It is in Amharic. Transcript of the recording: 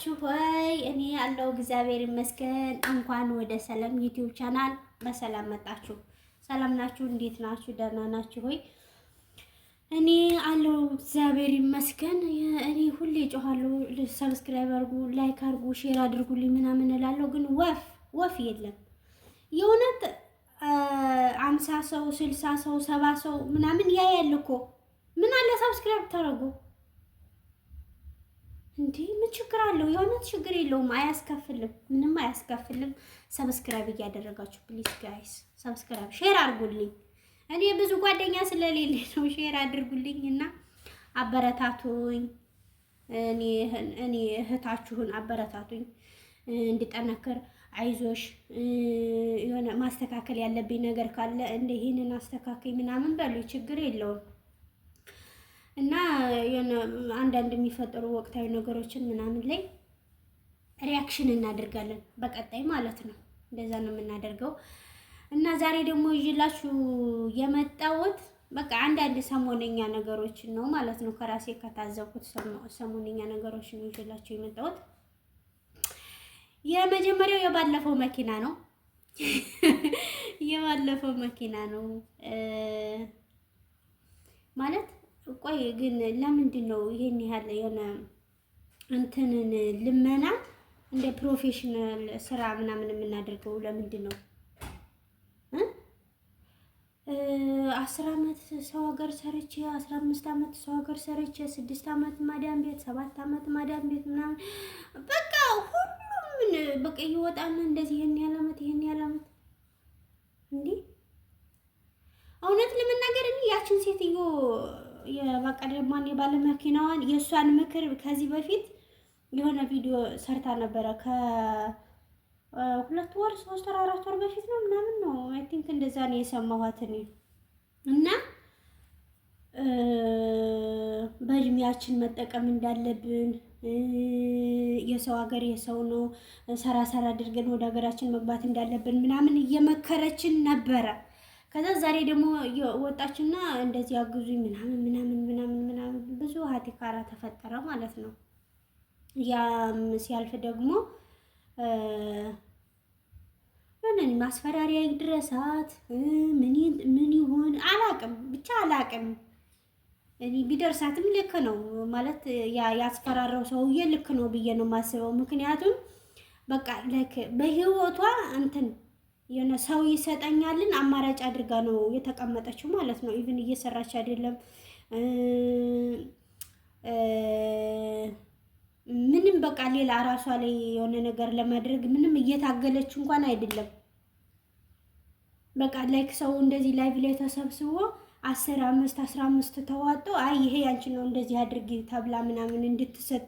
ናችሁ ወይ? እኔ ያለው እግዚአብሔር ይመስገን። እንኳን ወደ ሰላም ዩቲዩብ ቻናል በሰላም መጣችሁ። ሰላም ናችሁ? እንዴት ናችሁ? ደህና ናችሁ ወይ? እኔ አለው እግዚአብሔር ይመስገን። እኔ ሁሌ ጮሃለሁ፣ ሰብስክራይብ አድርጉ፣ ላይክ አድርጉ፣ ሼር አድርጉልኝ ምናምን እላለሁ፣ ግን ወፍ የለም። የእውነት 50 ሰው 60 ሰው 70 ሰው ምናምን ያያል እኮ። ምን አለ ሰብስክራይብ ታደርጉ እንዴ? ምን ችግር አለው? የሆነ ችግር የለውም፣ አያስከፍልም፣ ምንም አያስከፍልም። ሰብስክራይብ እያደረጋችሁ ፕሊዝ ጋይስ ሰብስክራይብ ሼር አድርጉልኝ። እኔ ብዙ ጓደኛ ስለሌለኝ ነው። ሼር አድርጉልኝ እና አበረታቱኝ። እኔ እህታችሁን አበረታቱኝ እንድጠነክር። አይዞሽ የሆነ ማስተካከል ያለብኝ ነገር ካለ እንደ ይሄንን አስተካክይ ምናምን በሉ፣ ችግር የለውም። እና የሆነ አንዳንድ የሚፈጠሩ ወቅታዊ ነገሮችን ምናምን ላይ ሪያክሽን እናደርጋለን በቀጣይ ማለት ነው። እንደዛ ነው የምናደርገው። እና ዛሬ ደግሞ ይዤላችሁ የመጣሁት በቃ አንዳንድ ሰሞነኛ ነገሮችን ነው ማለት ነው። ከራሴ ከታዘብኩት ሰሞነኛ ነገሮችን ነው ይዤላችሁ የመጣሁት። የመጀመሪያው የባለፈው መኪና ነው። የባለፈው መኪና ነው ማለት ቆይ ግን ለምንድን ነው ይሄን ያህል የሆነ እንትንን ልመና እንደ ፕሮፌሽናል ስራ ምናምን የምናደርገው? ለምንድን ነው 10 አመት ሰው ሀገር ሰርቼ 15 አመት ሰው ሀገር ሰርቼ 6 አመት ማዳም ቤት 7 አመት ማዳም ቤት ምናምን በቃ ሁሉም በቃ ይወጣና እንደዚህ ይሄን ያህል አመት እንዴ! እውነት ለመናገር እኔ ያችን ሴትዮ የባቀደማን የባለመኪናዋን የእሷን ምክር ከዚህ በፊት የሆነ ቪዲዮ ሰርታ ነበረ። ከ2 ወር 3 ወር 4 ወር በፊት ነው ምናምን ነው አይ ቲንክ እንደዛ ነው የሰማኋት እኔ። እና በእድሜያችን መጠቀም እንዳለብን የሰው ሀገር የሰው ነው ሰራ አድርገን ወደ ሀገራችን መግባት እንዳለብን ምናምን እየመከረችን ነበረ። ከዛ ዛሬ ደግሞ ወጣችና እንደዚህ አግዙኝ ምናምን ብዙ ሀቲካራ ተፈጠረ ማለት ነው። ያም ሲያልፍ ደግሞ ምንም ማስፈራሪያ ይድረሳት ምን ይሁን አላቅም፣ ብቻ አላቅም። እኔ ቢደርሳትም ልክ ነው ማለት ያስፈራራው ሰውዬ ልክ ነው ብዬ ነው የማስበው። ምክንያቱም በቃ ላይክ በህይወቷ እንትን የሆነ ሰው ይሰጠኛልን አማራጭ አድርጋ ነው የተቀመጠችው ማለት ነው። ኢቭን እየሰራች አይደለም፣ ምንም በቃ ሌላ ራሷ ላይ የሆነ ነገር ለማድረግ ምንም እየታገለች እንኳን አይደለም። በቃ ላይክ ሰው እንደዚህ ላይቭ ላይ ተሰብስቦ 15 ተዋጦ አይ ይሄ ያንቺ ነው እንደዚህ አድርጊ ተብላ ምናምን እንድትሰጥ